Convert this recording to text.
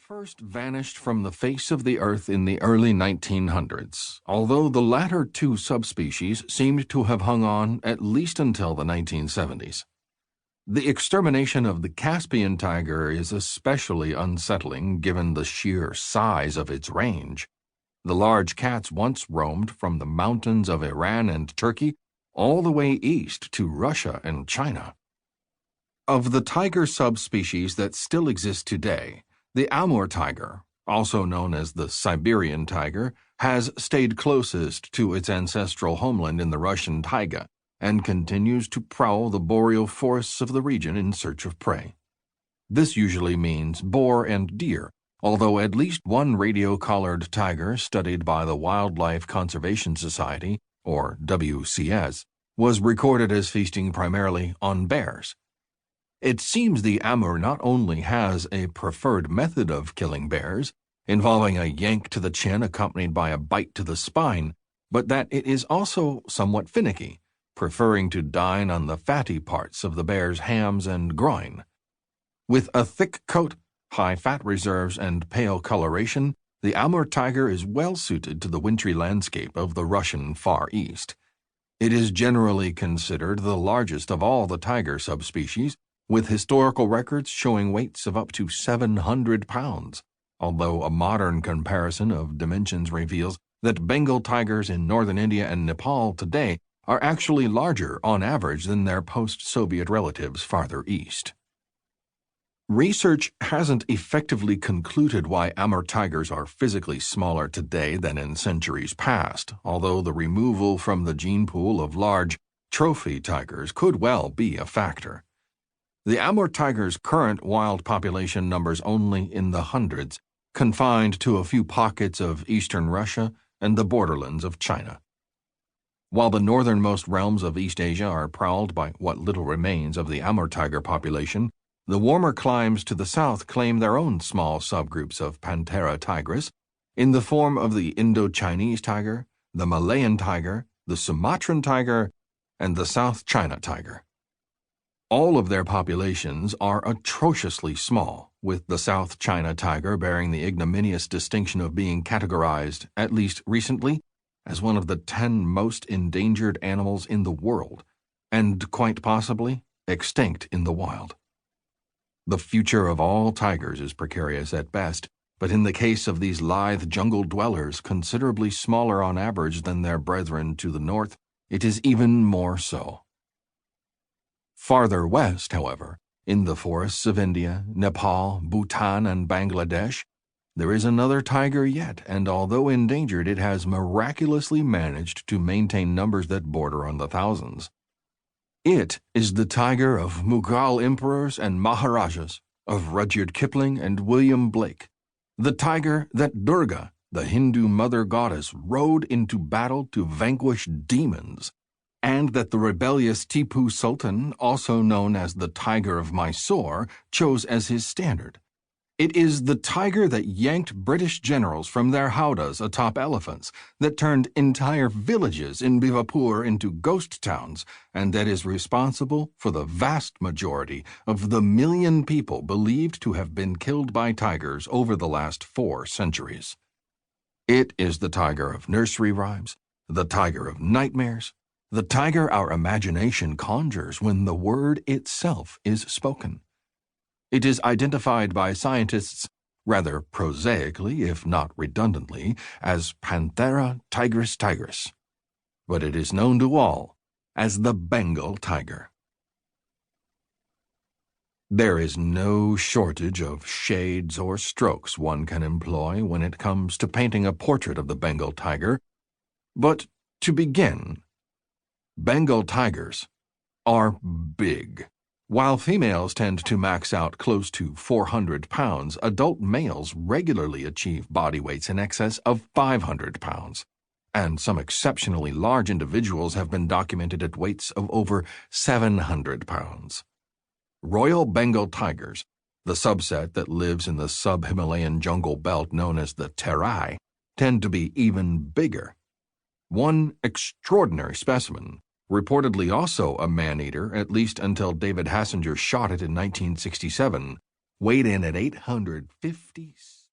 first vanished from the face of the earth in the early 1900s, although the latter two subspecies seemed to have hung on at least until the 1970s. The extermination of the Caspian tiger is especially unsettling given the sheer size of its range. The large cats once roamed from the mountains of Iran and Turkey all the way east to Russia and China. Of the tiger subspecies that still exist today, the Amur tiger, also known as the Siberian tiger, has stayed closest to its ancestral homeland in the Russian taiga and continues to prowl the boreal forests of the region in search of prey. This usually means boar and deer, although at least one radio-collared tiger studied by the Wildlife Conservation Society, or WCS, was recorded as feasting primarily on bears. It seems the Amur not only has a preferred method of killing bears, involving a yank to the chin accompanied by a bite to the spine, but that it is also somewhat finicky, preferring to dine on the fatty parts of the bear's hams and groin. With a thick coat, high fat reserves, and pale coloration, the Amur tiger is well suited to the wintry landscape of the Russian Far East. It is generally considered the largest of all the tiger subspecies, with historical records showing weights of up to 700 pounds, although a modern comparison of dimensions reveals that Bengal tigers in northern India and Nepal today are actually larger on average than their post-Soviet relatives farther east. Research hasn't effectively concluded why Amur tigers are physically smaller today than in centuries past, although the removal from the gene pool of large trophy tigers could well be a factor. The Amur tiger's current wild population numbers only in the hundreds, confined to a few pockets of eastern Russia and the borderlands of China. While the northernmost realms of East Asia are prowled by what little remains of the Amur tiger population, the warmer climes to the south claim their own small subgroups of Panthera tigris in the form of the Indo-Chinese tiger, the Malayan tiger, the Sumatran tiger, and the South China tiger. All of their populations are atrociously small, with the South China tiger bearing the ignominious distinction of being categorized, at least recently, as one of the 10 most endangered animals in the world, and quite possibly extinct in the wild. The future of all tigers is precarious at best, but in the case of these lithe jungle dwellers, considerably smaller on average than their brethren to the north, it is even more so. Farther west, however, in the forests of India, Nepal, Bhutan, and Bangladesh, there is another tiger yet, and although endangered, it has miraculously managed to maintain numbers that border on the thousands. It is the tiger of Mughal emperors and Maharajas, of Rudyard Kipling and William Blake, the tiger that Durga, the Hindu mother goddess, rode into battle to vanquish demons, and that the rebellious Tipu Sultan, also known as the Tiger of Mysore, chose as his standard. It is the tiger that yanked British generals from their howdahs atop elephants, that turned entire villages in Bivapur into ghost towns, and that is responsible for the vast majority of the 1 million people believed to have been killed by tigers over the last 4 centuries. It is the tiger of nursery rhymes, the tiger of nightmares, the tiger our imagination conjures when the word itself is spoken. It is identified by scientists, rather prosaically if not redundantly, as Panthera tigris, but it is known to all as the Bengal tiger. There is no shortage of shades or strokes one can employ when it comes to painting a portrait of the Bengal tiger, but to begin, Bengal tigers are big. While females tend to max out close to 400 pounds, adult males regularly achieve body weights in excess of 500 pounds, and some exceptionally large individuals have been documented at weights of over 700 pounds. Royal Bengal tigers, the subset that lives in the sub-Himalayan jungle belt known as the Terai, tend to be even bigger. One extraordinary specimen, reportedly also a man-eater, at least until David Hassinger shot it in 1967, weighed in at 850